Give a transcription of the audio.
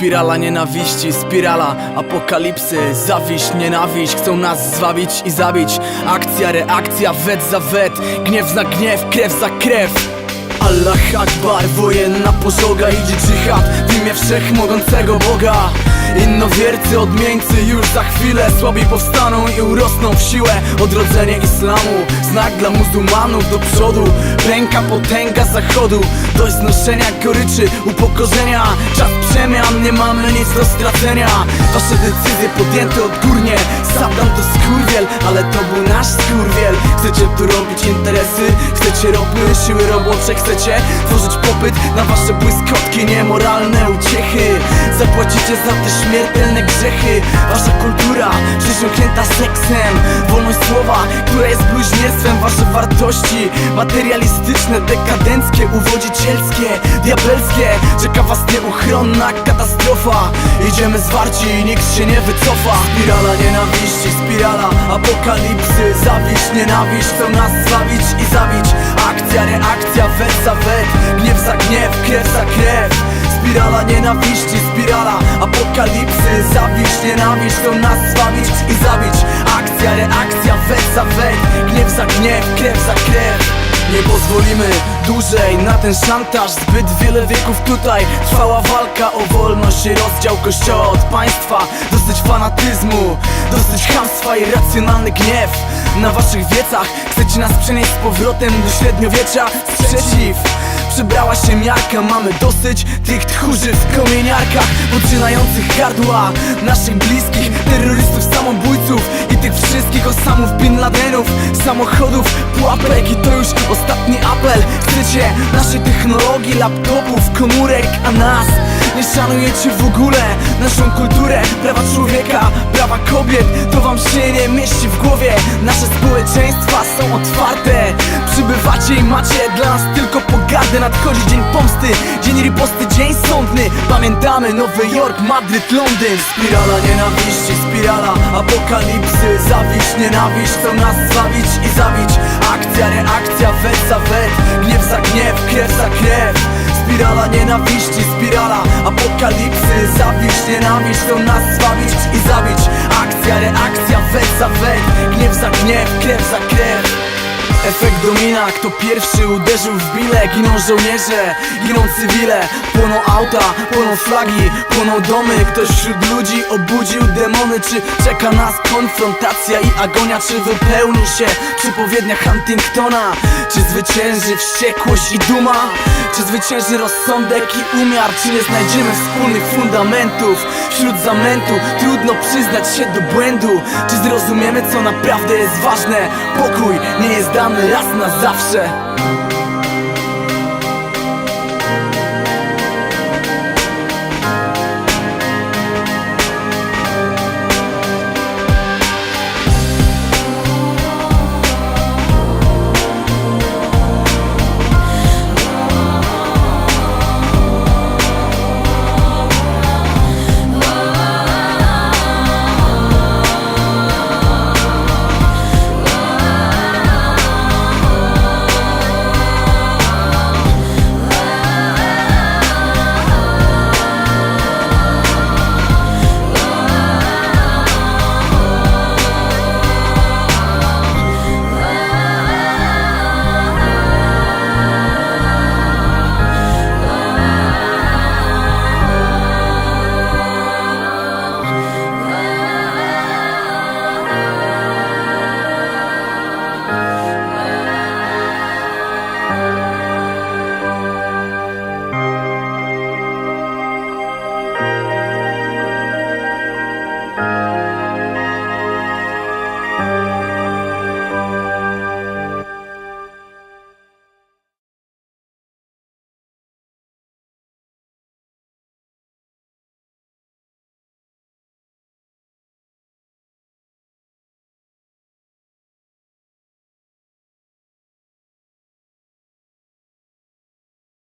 Spirala nienawiści, spirala apokalipsy. Zawiść, nienawiść, chcą nas zwabić i zabić. Akcja, reakcja, wet za wet, gniew za gniew, krew za krew. Allah Akbar, wojenna pożoga, idzie dżihad w imię wszechmogącego Boga. Innowiercy, odmieńcy już za chwilę słabi powstaną i urosną w siłę. Odrodzenie islamu, znak dla muzułmanów do przodu. Ręka potęga zachodu, dość znoszenia goryczy, upokorzenia. Czas przemian, nie mamy nic do stracenia. Wasze decyzje podjęte odgórnie. Saddam to skurwiel, ale to był nasz skurwiel. Chcecie tu robić interesy, chcecie ropy, siły robocze, chcecie tworzyć popyt na wasze błyskotki, niemoralne uciechy. Zapłacicie za te śmiertelne grzechy. Wasza kultura przesiąknięta seksem, wolność słowa, która jest bluźnierstwem. Wasze wartości materialistyczne, dekadenckie, uwodzicielskie, diabelskie. Czeka was nieuchronna katastrofa. Idziemy zwarci i nikt się nie wycofa. Spirala nienawiści, spirala apokalipsy. Zawiść, nienawiść, chcą nas zwabić i zabić. Akcja, reakcja, wet za wet, gniew za gniew, krew za krew. Spirala nienawiści, spirala apokalipsy. Zawiść, nienawiść, chcą nas zwabić i zabić. Akcja, reakcja, wet za wet, gniew za gniew, krew za krew. Nie pozwolimy dłużej na ten szantaż. Zbyt wiele wieków tutaj trwała walka o wolność i rozdział kościoła od państwa. Dosyć fanatyzmu, dosyć chamstwa i racjonalny gniew. Na waszych wiecach chcecie nas przenieść z powrotem do średniowiecza. Sprzeciw, przybrała się miarka. Mamy dosyć tych tchórzy w kominiarkach, podrzynających gardła naszych bliskich, terrorystów, samobójców i tych wszystkich osamów Bin Ladenów, samochodów, pułapek. I to już ostatni apel. Chcecie naszej technologii, laptopów, komórek, a nas nie szanujecie w ogóle. Naszą kulturę, prawa człowieka, prawa kobiet, to wam się nie mieści w głowie. Nasze społeczeństwa są otwarte. Przybywacie i macie dla nas tylko pogardę. Nadchodzi dzień pomsty, dzień riposty, dzień sądny. Pamiętamy Nowy Jork, Madryt, Londyn. Spirala nienawiści, spirala apokalipsy. Zawiść, nienawiść, chcą nas zwabić i zabić. Akcja, reakcja, wet za wet, gniew za gniew, krew za krew. Spirala nienawiści, spirala apokalipsy. Zawiść, nienawiść, chcą nas zwabić i zabić. Akcja, reakcja, wet za wet, gniew za gniew, krew za krew. Efekt domina, kto pierwszy uderzył w bile. Giną żołnierze, giną cywile. Płoną auta, płoną flagi, płoną domy. Ktoś wśród ludzi obudził demony. Czy czeka nas konfrontacja i agonia? Czy wypełni się przepowiednia Huntingtona? Czy zwycięży wściekłość i duma? Czy zwycięży rozsądek i umiar? Czy nie znajdziemy wspólnych fundamentów? Wśród zamętu trudno przyznać się do błędu. Czy zrozumiemy, co naprawdę jest ważne? Pokój nie jest dany raz na zawsze.